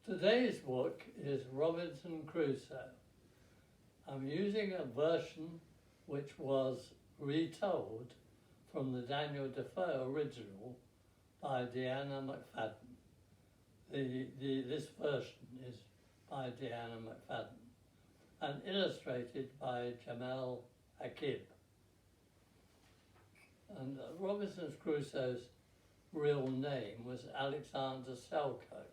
Today's book is Robinson Crusoe. I'm using a version which was retold from the Daniel Defoe original by Deanna McFadden. This version is by Deanna McFadden and illustrated by Jamel Akib. And Robinson Crusoe's real name was Alexander Selkirk,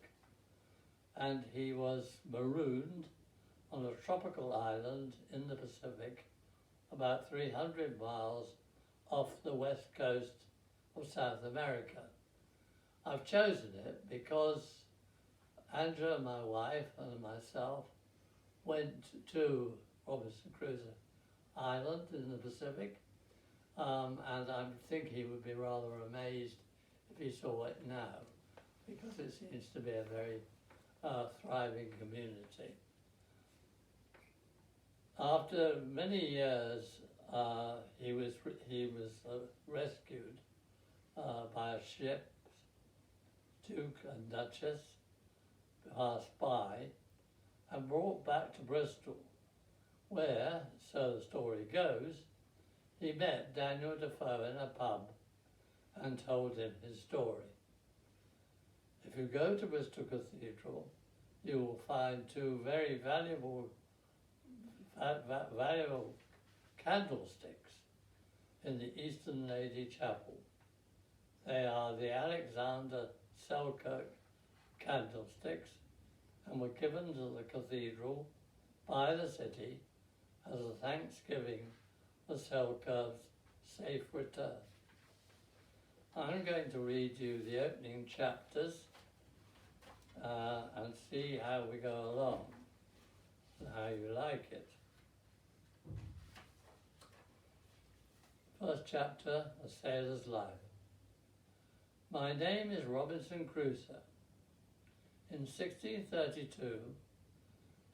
and he was marooned on a tropical island in the Pacific about 300 miles off the west coast of South America. I've chosen it because Andrea, my wife, and myself went to Robinson Crusoe Island in the Pacific, and I think he would be rather amazed if he saw it now, because it seems to be a very thriving community. After many years, he was rescued by a ship, Duke and Duchess, passed by, and brought back to Bristol, where, so the story goes, he met Daniel Defoe in a pub and told him his story. If you go to Bristol Cathedral, you will find two very valuable candlesticks in the Eastern Lady Chapel. They are the Alexander Selkirk candlesticks and were given to the cathedral by the city as a thanksgiving for Selkirk's safe return. I'm going to read you the opening chapters and see how we go along and how you like it. First chapter, A Sailor's Life. My name is Robinson Crusoe. In 1632,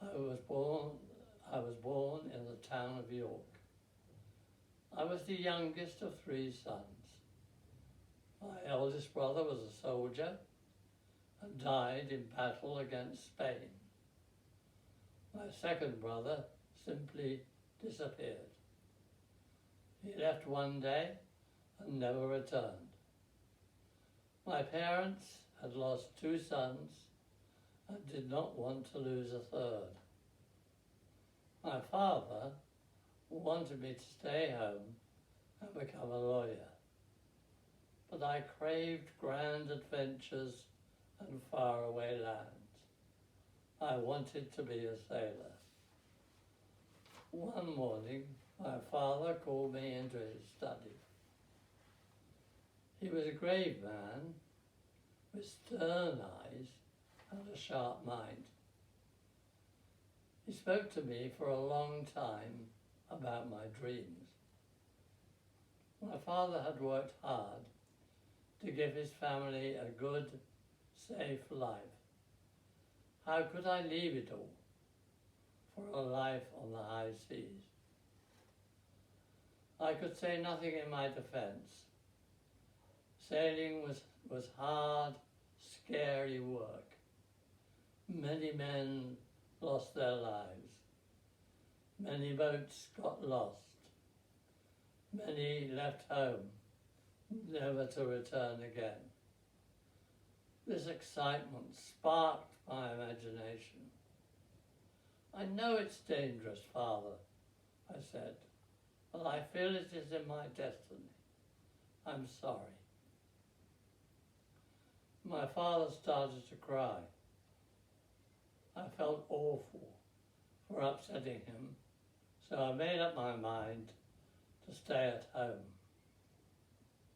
I was born in the town of York. I was the youngest of three sons. My eldest brother was a soldier and died in battle against Spain. My second brother simply disappeared. He left one day and never returned. My parents had lost two sons and did not want to lose a third. My father wanted me to stay home and become a lawyer, but I craved grand adventures and faraway lands. I wanted to be a sailor. One morning, my father called me into his study. He was a grave man with stern eyes and a sharp mind. He spoke to me for a long time about my dreams. My father had worked hard to give his family a good, safe life. How could I leave it all for a life on the high seas? I could say nothing in my defense. Sailing was hard, scary work. Many men lost their lives. Many boats got lost. Many left home, never to return again. This excitement sparked my imagination. I know it's dangerous, Father, I said, but I feel it is in my destiny. I'm sorry. My father started to cry. I felt awful for upsetting him, so I made up my mind to stay at home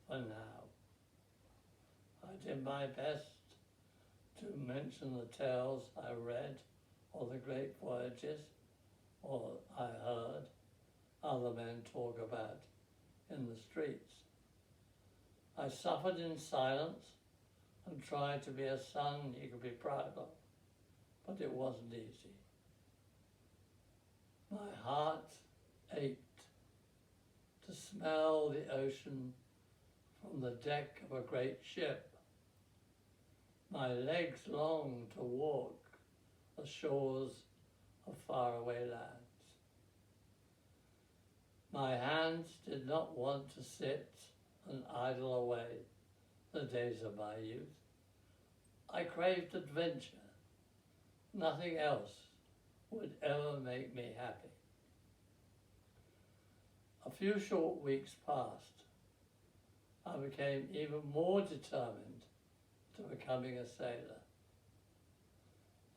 for now. I did my best to mention the tales I read or the great voyages or I heard other men talk about in the streets. I suffered in silence and tried to be a son he could be proud of, but it wasn't easy. My heart ached to smell the ocean from the deck of a great ship. My legs longed to walk the shores of faraway lands. My hands did not want to sit and idle away the days of my youth. I craved adventure. Nothing else would ever make me happy. A few short weeks passed. I became even more determined to becoming a sailor.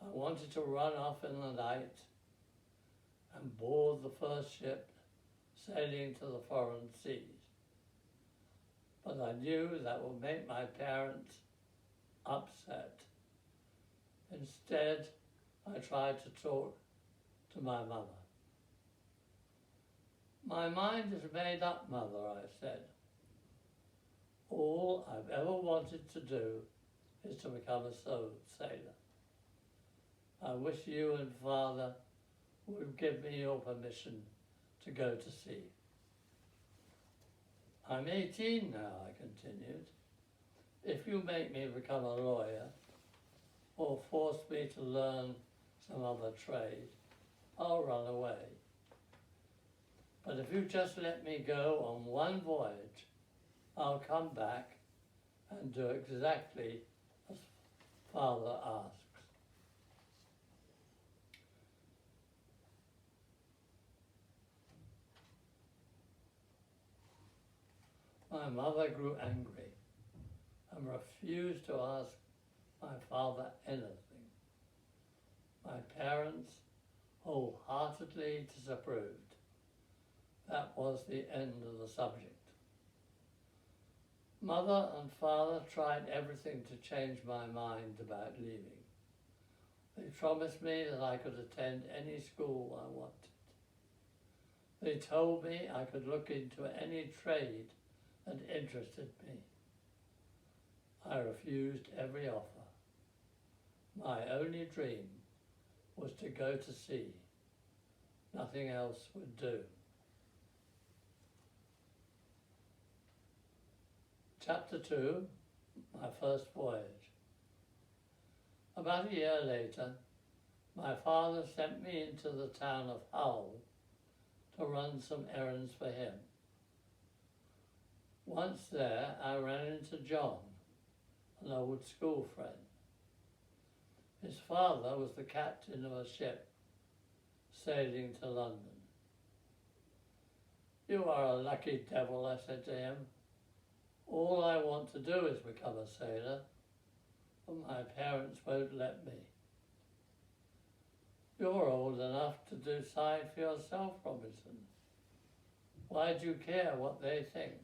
I wanted to run off in the night and board the first ship sailing to the foreign seas. But I knew that would make my parents upset. Instead, I tried to talk to my mother. "My mind is made up, Mother," I said. "All I've ever wanted to do is to become a sailor. I wish you and Father would give me your permission to go to sea." "I'm 18 now," I continued. "If you make me become a lawyer or force me to learn some other trade, I'll run away. But if you just let me go on one voyage, I'll come back and do exactly as Father asks." My mother grew angry and refused to ask my father anything. My parents wholeheartedly disapproved. That was the end of the subject. Mother and Father tried everything to change my mind about leaving. They promised me that I could attend any school I wanted. They told me I could look into any trade that interested me. I refused every offer. My only dream was to go to sea. Nothing else would do. Chapter 2, my first voyage. About a year later, my father sent me into the town of Hull to run some errands for him. Once there, I ran into John, an old school friend. His father was the captain of a ship sailing to London. "You are a lucky devil," I said to him. "All I want to do is become a sailor, but my parents won't let me." "You're old enough to decide for yourself, Robinson. Why do you care what they think?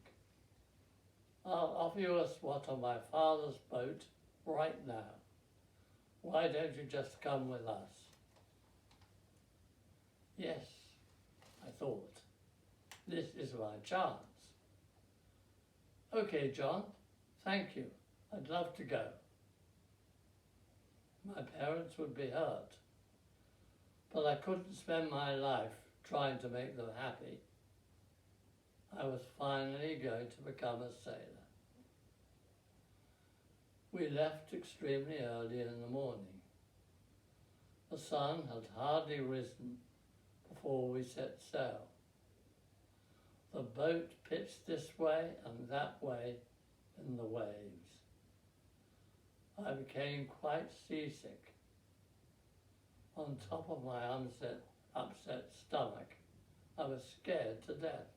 I'll offer you a spot on my father's boat right now. Why don't you just come with us?" Yes, I thought, this is my chance. "Okay, John, thank you. I'd love to go." My parents would be hurt, but I couldn't spend my life trying to make them happy. I was finally going to become a sailor. We left extremely early in the morning. The sun had hardly risen before we set sail. The boat pitched this way and that way in the waves. I became quite seasick. On top of my upset stomach, I was scared to death.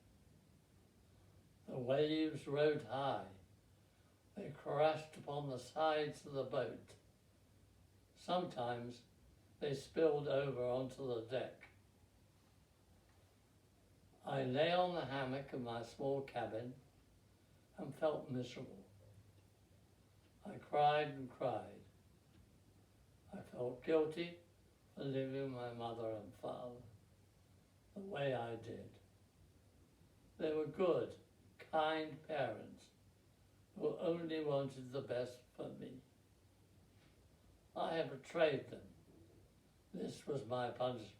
The waves rode high. They crashed upon the sides of the boat. Sometimes they spilled over onto the deck. I lay on the hammock of my small cabin and felt miserable. I cried and cried. I felt guilty for leaving my mother and father the way I did. They were good, kind parents who only wanted the best for me. I had betrayed them. This was my punishment.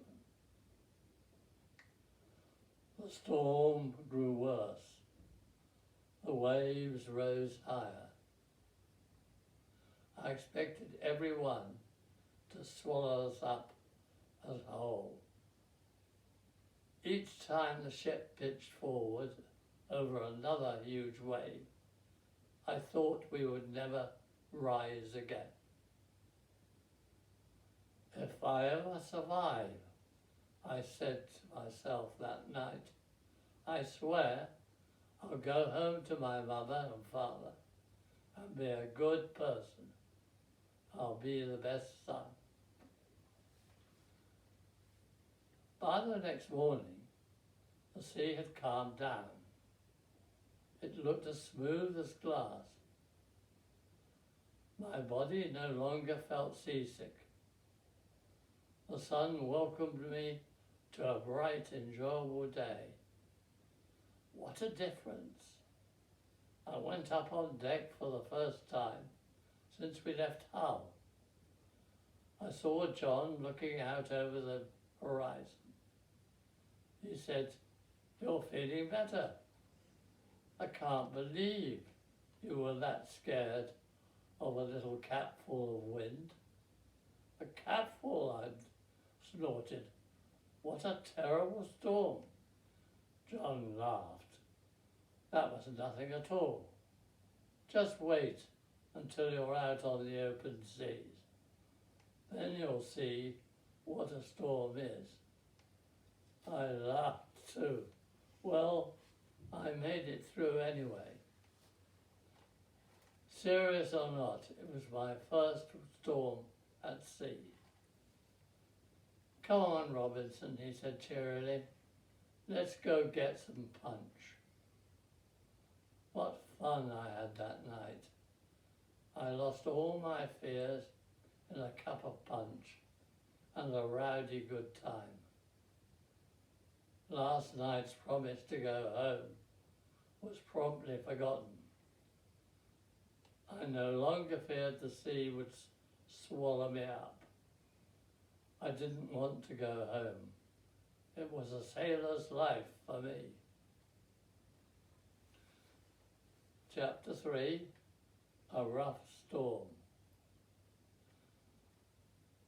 The storm grew worse. The waves rose higher. I expected everyone to swallow us up as a whole. Each time the ship pitched forward over another huge wave, I thought we would never rise again. If I ever survive, I said to myself that night, I swear I'll go home to my mother and father and be a good person. I'll be the best son. By the next morning, the sea had calmed down. It looked as smooth as glass. My body no longer felt seasick. The sun welcomed me to a bright, enjoyable day. What a difference! I went up on deck for the first time since we left Hull. I saw John looking out over the horizon. He said, "You're feeling better. I can't believe you were that scared of a little capful of wind." "A capful," I snorted. "What a terrible storm." John laughed. "That was nothing at all. Just wait until you're out on the open seas. Then you'll see what a storm is." I laughed too. Well, I made it through anyway. Serious or not, it was my first storm at sea. "Come on, Robinson," he said cheerily. "Let's go get some punch." What fun I had that night. I lost all my fears in a cup of punch and a rowdy good time. Last night's promise to go home was promptly forgotten. I no longer feared the sea would swallow me up. I didn't want to go home. It was a sailor's life for me. Chapter 3, A Rough Storm.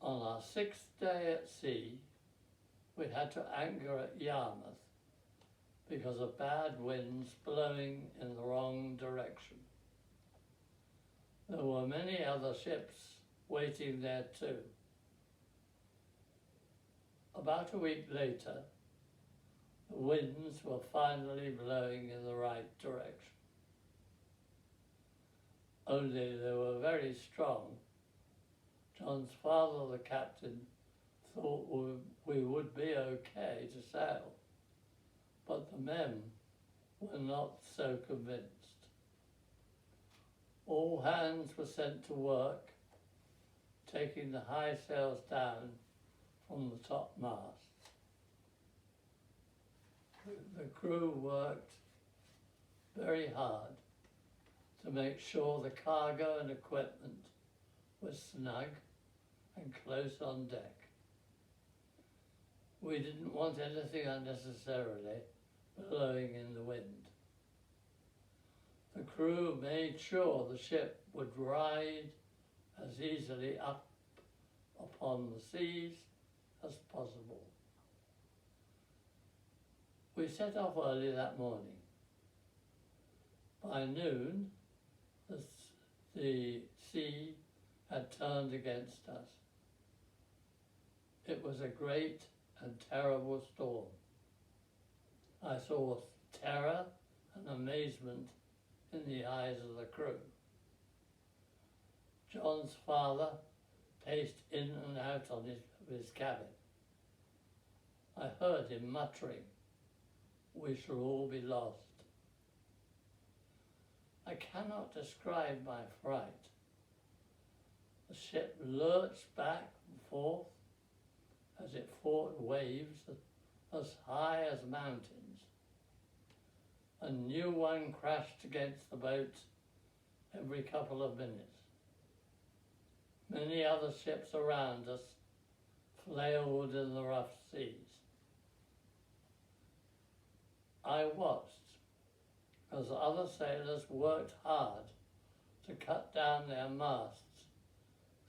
On our 6th day at sea, we had to anchor at Yarmouth because of bad winds blowing in the wrong direction. There were many other ships waiting there too. About a week later, the winds were finally blowing in the right direction. Only they were very strong. John's father, the captain, thought we would be okay to sail, but the men were not so convinced. All hands were sent to work, taking the high sails down from the topmasts. The crew worked very hard to make sure the cargo and equipment was snug and close on deck. We didn't want anything unnecessarily blowing in the wind. The crew made sure the ship would ride as easily up upon the seas as possible. We set off early that morning. By noon, the sea had turned against us. It was a great and terrible storm. I saw terror and amazement in the eyes of the crew. John's father paced in and out of his cabin. I heard him muttering, "We shall all be lost." I cannot describe my fright. The ship lurched back and forth as it fought waves as high as mountains. A new one crashed against the boat every couple of minutes. Many other ships around us flailed in the rough seas. I watched as other sailors worked hard to cut down their masts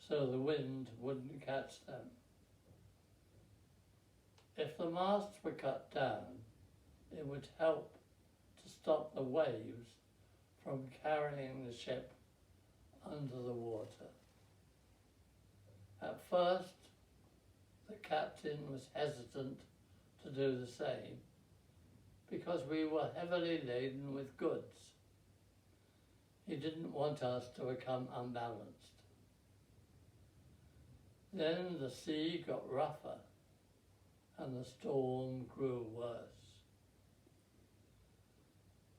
so the wind wouldn't catch them. If the masts were cut down, it would help to stop the waves from carrying the ship under the water. At first, the captain was hesitant to do the same because we were heavily laden with goods. He didn't want us to become unbalanced. Then the sea got rougher and the storm grew worse.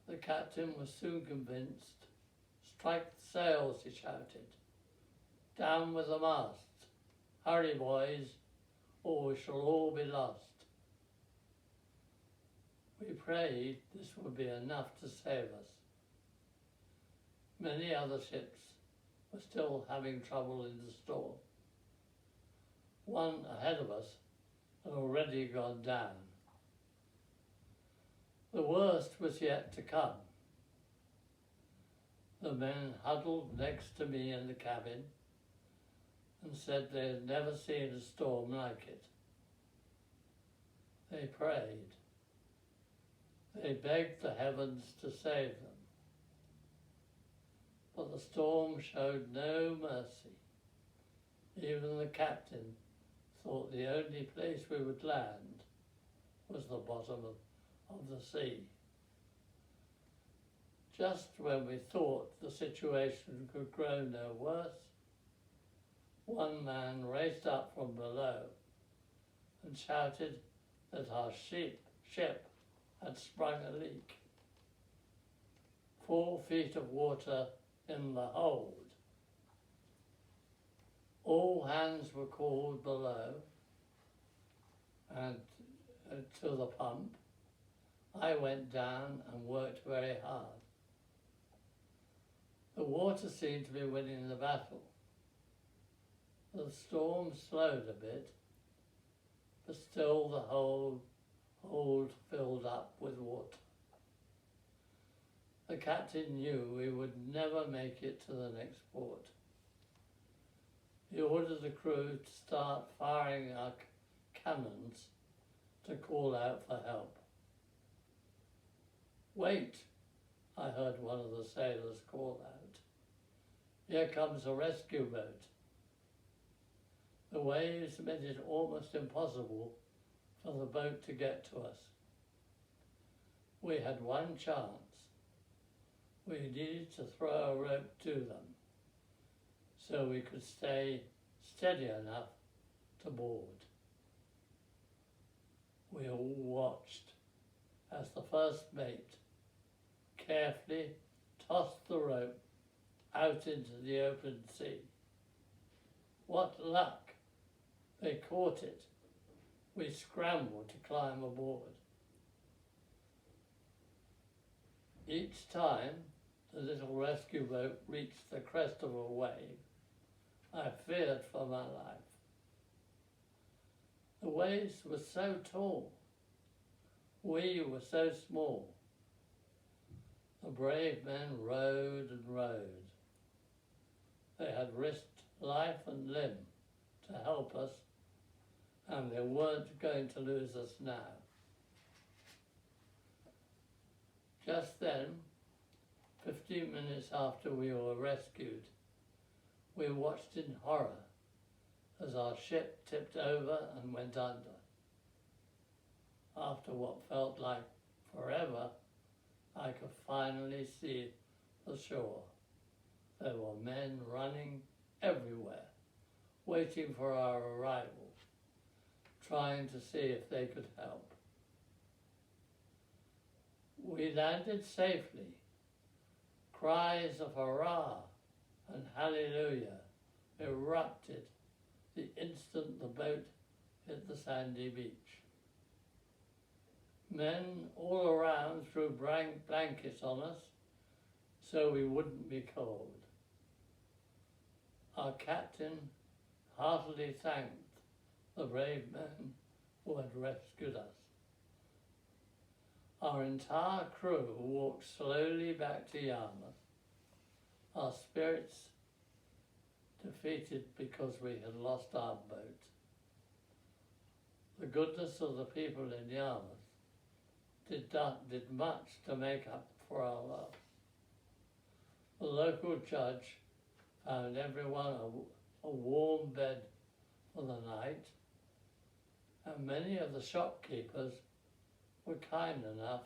The captain was soon convinced. "Strike the sails," he shouted. "Down with the masts. Hurry, boys, or we shall all be lost." We prayed this would be enough to save us. Many other ships were still having trouble in the storm. One ahead of us had already gone down. The worst was yet to come. The men huddled next to me in the cabin and said they had never seen a storm like it. They prayed. They begged the heavens to save them. But the storm showed no mercy. Even the captain thought the only place we would land was the bottom of the sea. Just when we thought the situation could grow no worse, one man raced up from below and shouted that our ship had sprung a leak. 4 feet of water in the hold. All hands were called below and to the pump. I went down and worked very hard. The water seemed to be winning the battle. The storm slowed a bit, but still the hold filled up with water. The captain knew we would never make it to the next port. He ordered the crew to start firing our cannons to call out for help. "Wait," I heard one of the sailors call out. "Here comes a rescue boat." The waves made it almost impossible for the boat to get to us. We had one chance. We needed to throw a rope to them so we could stay steady enough to board. We all watched as the first mate carefully tossed the rope out into the open sea. What luck! They caught it. We scrambled to climb aboard. Each time the little rescue boat reached the crest of a wave, I feared for my life. The waves were so tall. We were so small. The brave men rowed and rowed. They had risked life and limb to help us, and they weren't going to lose us now. Just then, 15 minutes after we were rescued, we watched in horror as our ship tipped over and went under. After what felt like forever, I could finally see the shore. There were men running everywhere, waiting for our arrival, trying to see if they could help. We landed safely. Cries of hurrah and hallelujah erupted the instant the boat hit the sandy beach. Men all around threw blankets on us so we wouldn't be cold. Our captain heartily thanked the brave men who had rescued us. Our entire crew walked slowly back to Yarmouth, our spirits defeated because we had lost our boat. The goodness of the people in Yarmouth did much to make up for our loss. The local judge found everyone a warm bed for the night, and many of the shopkeepers were kind enough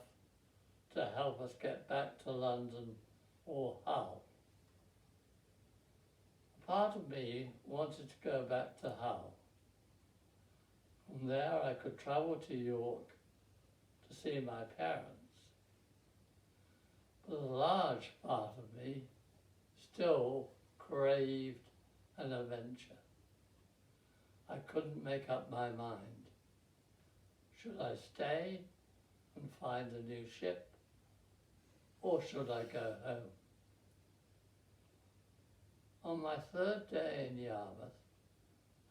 to help us get back to London or Hull. Part of me wanted to go back to Hull. From there I could travel to York to see my parents. But a large part of me still craved an adventure. I couldn't make up my mind. Should I stay and find a new ship, or should I go home? On my third day in Yarmouth,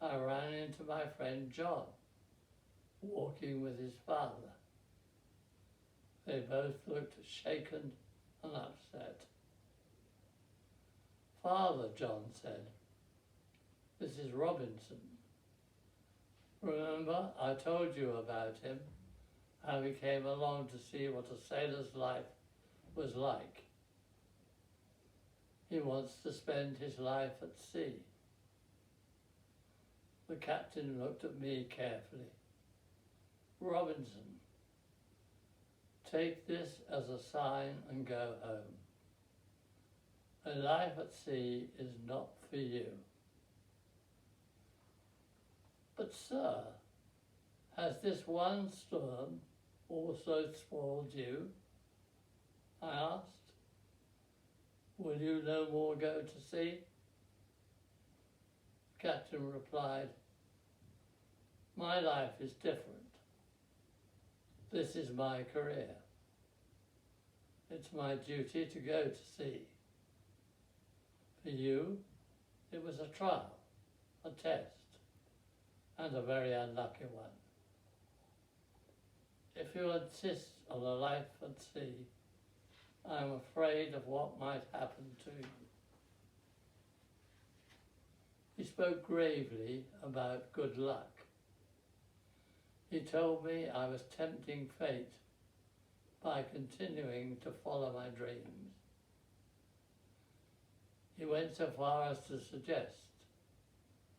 I ran into my friend John, walking with his father. They both looked shaken and upset. "Father," John said, "this is Robinson. Remember, I told you about him, how he came along to see what a sailor's life was like. He wants to spend his life at sea." The captain looked at me carefully. "Robinson, take this as a sign and go home. A life at sea is not for you." "But sir, has this one storm also spoiled you?" I asked. "Will you no more go to sea?" The captain replied, "My life is different. This is my career. It's my duty to go to sea. For you, it was a trial, a test, and a very unlucky one. If you insist on a life at sea, I'm afraid of what might happen to you." He spoke gravely about good luck. He told me I was tempting fate by continuing to follow my dreams. He went so far as to suggest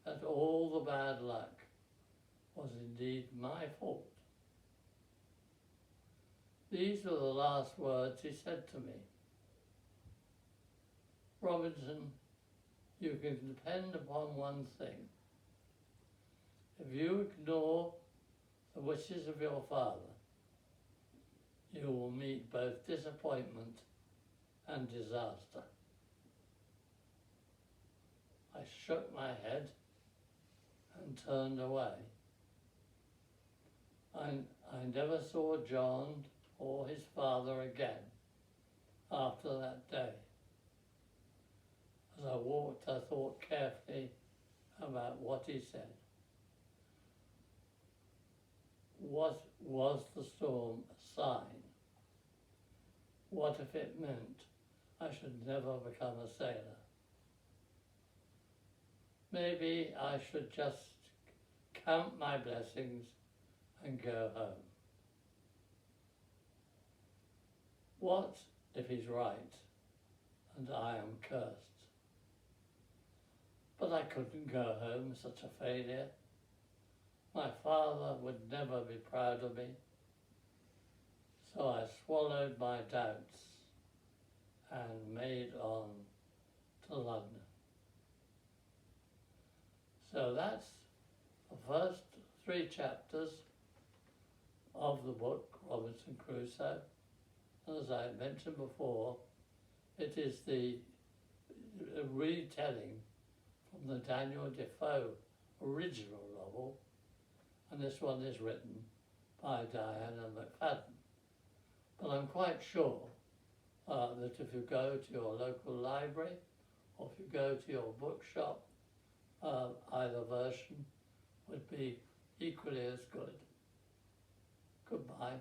that all the bad luck was indeed my fault. These were the last words he said to me. "Robinson, you can depend upon one thing. If you ignore the wishes of your father, you will meet both disappointment and disaster." I shook my head and turned away. I never saw John or his father again after that day. As I walked, I thought carefully about what he said. What was the storm a sign? What if it meant I should never become a sailor? Maybe I should just count my blessings and go home. What if he's right and I am cursed? But I couldn't go home, such a failure. My father would never be proud of me. So I swallowed my doubts and made on to London. So that's the first 3 chapters of the book, Robinson Crusoe. As I mentioned before, it is the retelling from the Daniel Defoe original novel, and this one is written by Deanna McFadden. But I'm quite sure that if you go to your local library or if you go to your bookshop, either version would be equally as good. Goodbye.